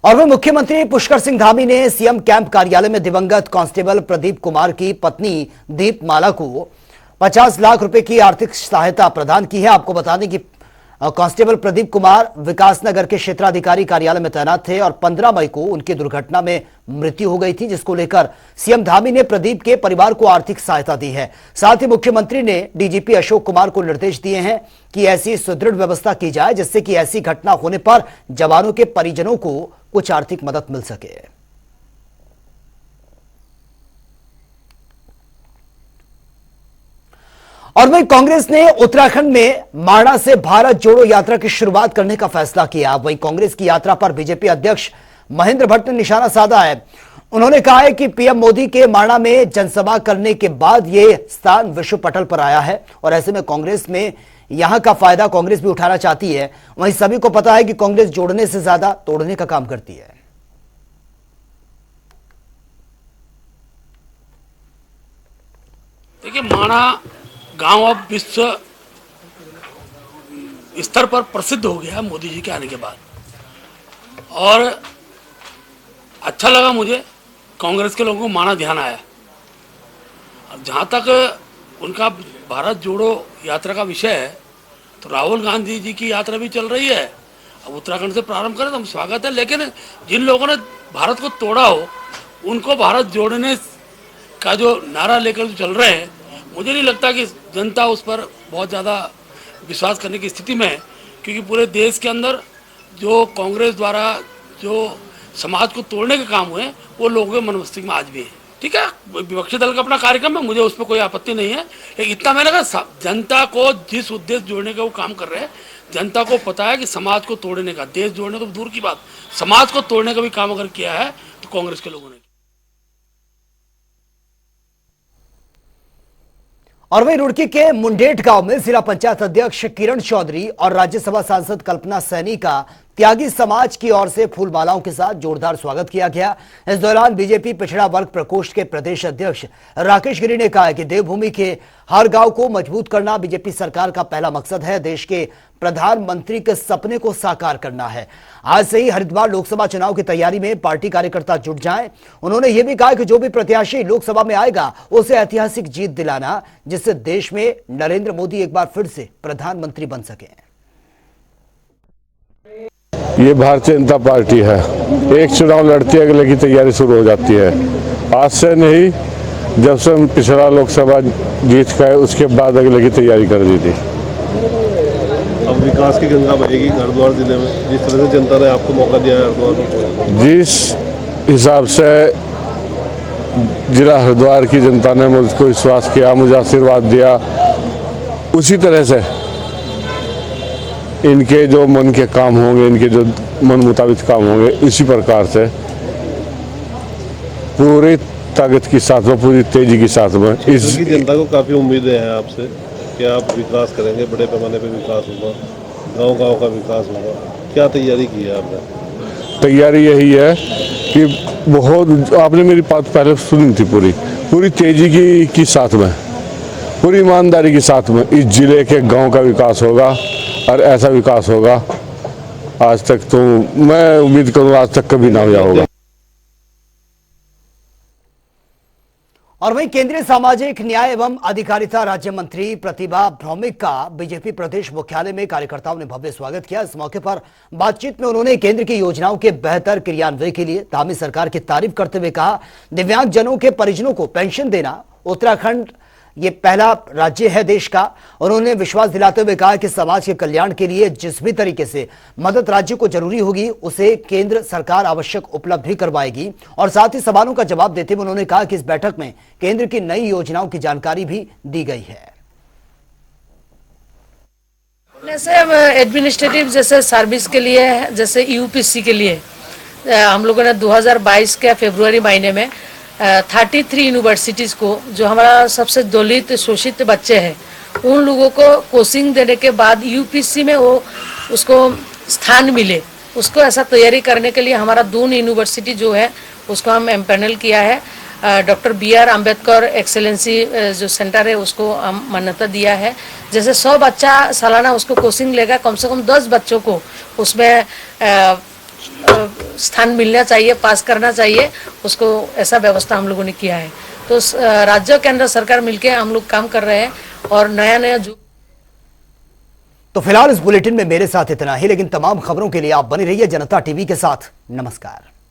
और वह मुख्यमंत्री पुष्कर सिंह धामी ने सीएम कैंप कार्यालय में दिवंगत कांस्टेबल प्रदीप कुमार की पत्नी दीपमाला को 50 लाख रुपए की आर्थिक सहायता प्रदान की है। आपको बता दें कि कांस्टेबल प्रदीप कुमार विकासनगर के क्षेत्राधिकारी कार्यालय में तैनात थे और 15 मई को उनकी दुर्घटना में मृत्यु हो गई थी, जिसको लेकर सीएम धामी ने प्रदीप के परिवार को आर्थिक सहायता दी है। साथ ही मुख्यमंत्री ने डीजीपी अशोक कुमार को निर्देश दिए हैं कि ऐसी सुदृढ़ व्यवस्था की जाए जिससे कि ऐसी घटना होने पर जवानों के परिजनों को कुछ आर्थिक मदद मिल सके। और वहीं कांग्रेस ने उत्तराखंड में माणा से भारत जोड़ो यात्रा की शुरुआत करने का फैसला किया। वहीं कांग्रेस की यात्रा पर बीजेपी अध्यक्ष महेंद्र भट्ट ने निशाना साधा है। उन्होंने कहा है कि पीएम मोदी के माणा में जनसभा करने के बाद यह स्थान विश्व पटल पर आया है और ऐसे में कांग्रेस में यहां का फायदा कांग्रेस भी उठाना चाहती है। वहीं सभी को पता है कि कांग्रेस जोड़ने से ज्यादा तोड़ने का काम करती है। देखिए, माणा गांव अब विश्व स्तर पर प्रसिद्ध हो गया मोदी जी के आने के बाद, और अच्छा लगा मुझे कांग्रेस के लोगों को माणा ध्यान आया। अब जहाँ तक उनका भारत जोड़ो यात्रा का विषय है, तो राहुल गांधी जी की यात्रा भी चल रही है। अब उत्तराखंड से प्रारंभ करें तो हम स्वागत है, लेकिन जिन लोगों ने भारत को तोड़ा हो उनको भारत जोड़ने का जो नारा लेकर चल रहे हैं, मुझे नहीं लगता कि जनता उस पर बहुत ज़्यादा विश्वास करने की स्थिति में है, क्योंकि पूरे देश के अंदर जो कांग्रेस द्वारा जो समाज को तोड़ने के काम हुए वो लोगों के मन मस्तिष्क में आज भी है। ठीक है, विपक्षी दल का अपना कार्यक्रम है, मुझे उस पर कोई आपत्ति नहीं है, लेकिन इतना मैंने कहा जनता को जिस उद्देश्य जोड़ने का वो काम कर रहे हैं, जनता को पता है कि समाज को तोड़ने का, देश जोड़ने तो दूर की बात, समाज को तोड़ने का भी काम अगर किया है तो कांग्रेस के लोगों ने। और वहीं रुड़की के मुंडेट गांव में जिला पंचायत अध्यक्ष किरण चौधरी और राज्यसभा सांसद कल्पना सैनी का त्यागी समाज की ओर से फूलमालाओं के साथ जोरदार स्वागत किया गया। इस दौरान बीजेपी पिछड़ा वर्ग प्रकोष्ठ के प्रदेश अध्यक्ष राकेश गिरी ने कहा कि देवभूमि के हर गांव को मजबूत करना बीजेपी सरकार का पहला मकसद है। देश के प्रधानमंत्री के सपने को साकार करना है। आज से ही हरिद्वार लोकसभा चुनाव की तैयारी में पार्टी कार्यकर्ता जुट जाएं। उन्होंने यह भी कहा कि जो भी प्रत्याशी लोकसभा में आएगा उसे ऐतिहासिक जीत दिलाना, जिससे देश में नरेंद्र मोदी एक बार फिर से प्रधानमंत्री बन सके। ये भारतीय जनता पार्टी है, एक चुनाव लड़ती है अगले की तैयारी शुरू हो जाती है। आज से नहीं, जब से हम पिछड़ा लोकसभा जीत गए उसके बाद अगले की तैयारी कर दी थी। अब विकास की गंगा बहेगी हरिद्वार जिले में, जिस तरह से जनता ने आपको मौका दिया है हरिद्वार में, जिस हिसाब से जिला हरिद्वार की जनता ने मुझको विश्वास किया, मुझे आशीर्वाद दिया, उसी तरह से इनके जो मन के काम होंगे, इनके जो मन मुताबिक काम होंगे, इसी प्रकार से पूरी ताकत के साथ में, पूरी तेजी के साथ में इस जनता को काफ़ी उम्मीदें हैं आपसे कि आप विकास करेंगे, बड़े पैमाने पे विकास होगा, गांव-गांव का विकास होगा। क्या तैयारी की है आपने? तैयारी यही है कि बहुत, आपने मेरी बात पहले सुनी थी, पूरी तेजी की साथ में, पूरी ईमानदारी के साथ में इस जिले के गांव का विकास होगा और ऐसा विकास होगा आज तक तो मैं उम्मीद करूंगा आज तक कभी ना हुआ होगा। और वहीं केंद्रीय सामाजिक न्याय एवं अधिकारिता राज्य मंत्री प्रतिभा भौमिक का बीजेपी प्रदेश मुख्यालय में कार्यकर्ताओं ने भव्य स्वागत किया। इस मौके पर बातचीत में उन्होंने केंद्र की योजनाओं के बेहतर क्रियान्वयन के लिए धामी सरकार की तारीफ करते हुए कहा, दिव्यांग जनों के परिजनों को पेंशन देना उत्तराखंड ये पहला राज्य है देश का। उन्होंने विश्वास दिलाते हुए कहा कि समाज के कल्याण के लिए जिस भी तरीके से मदद राज्य को जरूरी होगी उसे केंद्र सरकार आवश्यक उपलब्ध भी करवाएगी। और साथ ही सवालों का जवाब देते हुए उन्होंने कहा कि इस बैठक में केंद्र की नई योजनाओं की जानकारी भी दी गई है। जैसे एडमिनिस्ट्रेटिव जैसे सर्विस के लिए, जैसे यूपीएससी के लिए हम लोगों ने 2022 के फरवरी महीने में 33 यूनिवर्सिटीज को, जो हमारा सबसे दलित शोषित बच्चे हैं, उन लोगों को कोचिंग देने के बाद यूपीएससी में वो उसको स्थान मिले, उसको ऐसा तैयारी करने के लिए हमारा 2 यूनिवर्सिटी जो है उसको हम एम्पैनल किया है। डॉक्टर BR अम्बेडकर एक्सेलेंसी जो सेंटर है उसको हम मान्यता दिया है। जैसे 100 बच्चा सालाना उसको कोचिंग लेगा, कम से कम 10 बच्चों को उसमें स्थान मिलना चाहिए, पास करना चाहिए उसको, ऐसा व्यवस्था हम लोगों ने किया है। तो राज्य केंद्र सरकार मिलके हम लोग काम कर रहे हैं और नया नया जो। तो फिलहाल इस बुलेटिन में मेरे साथ इतना ही, लेकिन तमाम खबरों के लिए आप बने रहिए जनता टीवी के साथ। नमस्कार।